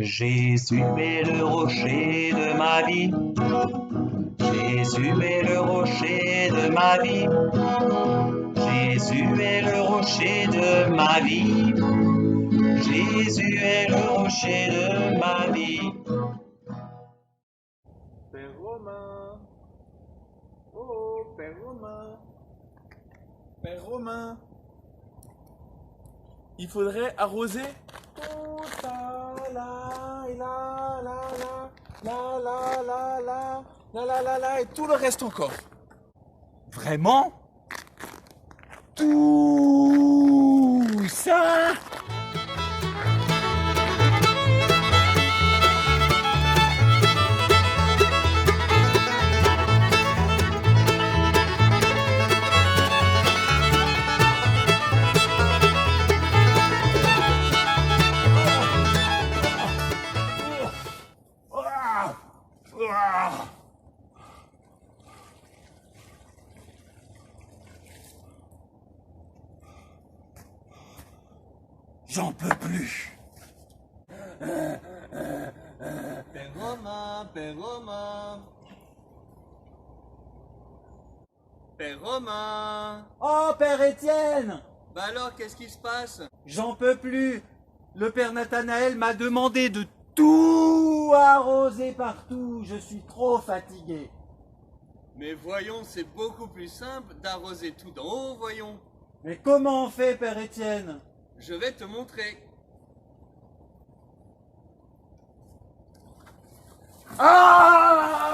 Jésus est le rocher de ma vie. Jésus est le rocher de ma vie. Jésus est le rocher de ma vie. Jésus est le rocher de ma vie. Père Romain. Oh, Père Romain. Père Romain. Il faudrait arroser. Oh, ta, la, la, la, la, la, la, la, la, la, la, la, et tout le reste encore. Vraiment? Tout ça? J'en peux plus. Père Romain, Père Romain. Père Romain. Oh, Père Étienne! Bah alors, qu'est-ce qui se passe? J'en peux plus! Le Père Nathanaël m'a demandé de tout arroser partout. Je suis trop fatigué. Mais voyons, c'est beaucoup plus simple d'arroser tout d'en haut, voyons. Mais comment on fait, Père Étienne? Je vais te montrer. Ah!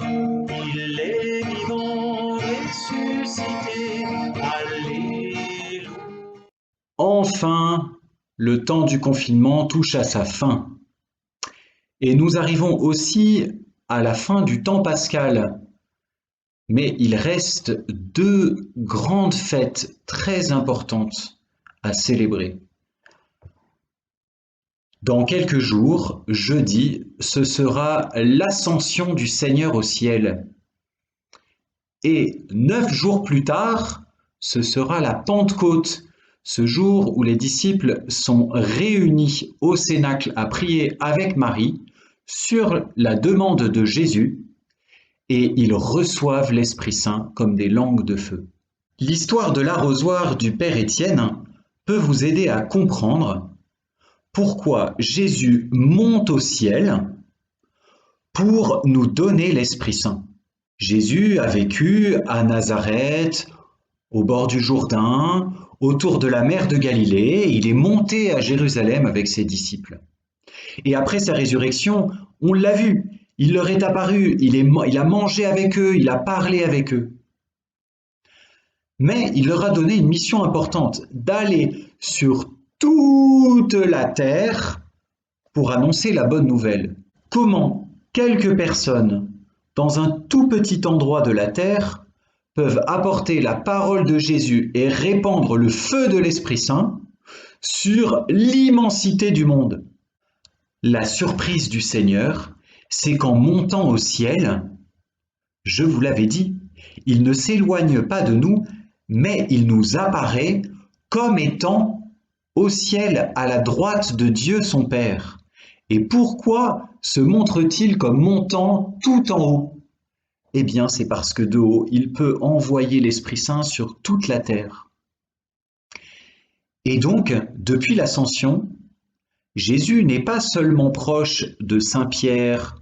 Il est vivant, ressuscité, alléluia. Enfin, le temps du confinement touche à sa fin. Et nous arrivons aussi à la fin du temps pascal. Mais il reste deux grandes fêtes très importantes à célébrer. Dans quelques jours, jeudi, ce sera l'ascension du Seigneur au ciel. Et 9 jours plus tard, ce sera la Pentecôte, ce jour où les disciples sont réunis au Cénacle à prier avec Marie sur la demande de Jésus et ils reçoivent l'Esprit Saint comme des langues de feu. L'histoire de l'arrosoir du Père Étienne peut vous aider à comprendre pourquoi Jésus monte au ciel pour nous donner l'Esprit Saint. Jésus a vécu à Nazareth, au bord du Jourdain, autour de la mer de Galilée. Il est monté à Jérusalem avec ses disciples. Et après sa résurrection, on l'a vu, il leur est apparu, il a mangé avec eux, il a parlé avec eux. Mais il leur a donné une mission importante, d'aller sur toute la terre pour annoncer la bonne nouvelle. Comment quelques personnes, dans un tout petit endroit de la terre, peuvent apporter la parole de Jésus et répandre le feu de l'Esprit Saint sur l'immensité du monde. La surprise du Seigneur, c'est qu'en montant au ciel, je vous l'avais dit, il ne s'éloigne pas de nous, mais il nous apparaît comme étant au ciel à la droite de Dieu son Père. Et pourquoi se montre-t-il comme montant tout en haut? Eh bien, c'est parce que de haut, il peut envoyer l'Esprit Saint sur toute la terre. Et donc, depuis l'Ascension, Jésus n'est pas seulement proche de Saint Pierre,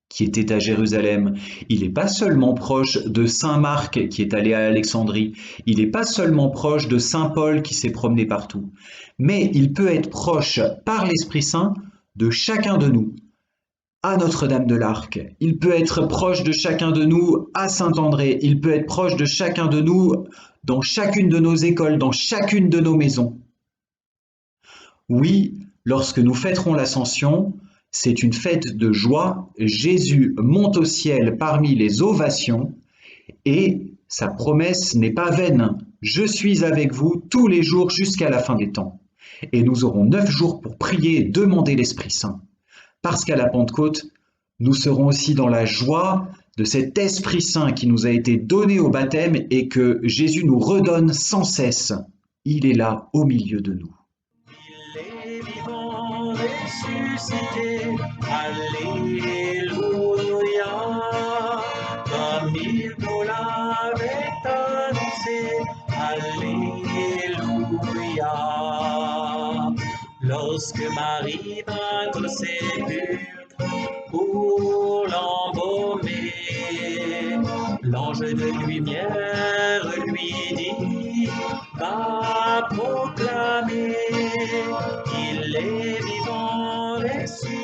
qui était à Jérusalem. Il n'est pas seulement proche de Saint Marc, qui est allé à Alexandrie. Il n'est pas seulement proche de Saint Paul, qui s'est promené partout. Mais il peut être proche, par l'Esprit Saint, de chacun de nous. À Notre-Dame de l'Arc. Il peut être proche de chacun de nous à Saint-André. Il peut être proche de chacun de nous dans chacune de nos écoles, dans chacune de nos maisons. Oui, lorsque nous fêterons l'Ascension, c'est une fête de joie. Jésus monte au ciel parmi les ovations et sa promesse n'est pas vaine. Je suis avec vous tous les jours jusqu'à la fin des temps. Et nous aurons 9 jours pour prier et demander l'Esprit Saint. Parce qu'à la Pentecôte, Nous serons aussi dans la joie de cet Esprit Saint qui nous a été donné au baptême et que Jésus nous redonne sans cesse. Il est là au milieu de nous. Il est vivant, ressuscité, Alléluia, comme il nous l'avait annoncé, Alléluia. Lorsque Marie vint au sépulcre pour l'embaumer, l'ange de lumière lui dit, va proclamer, il est vivant, ressuscité.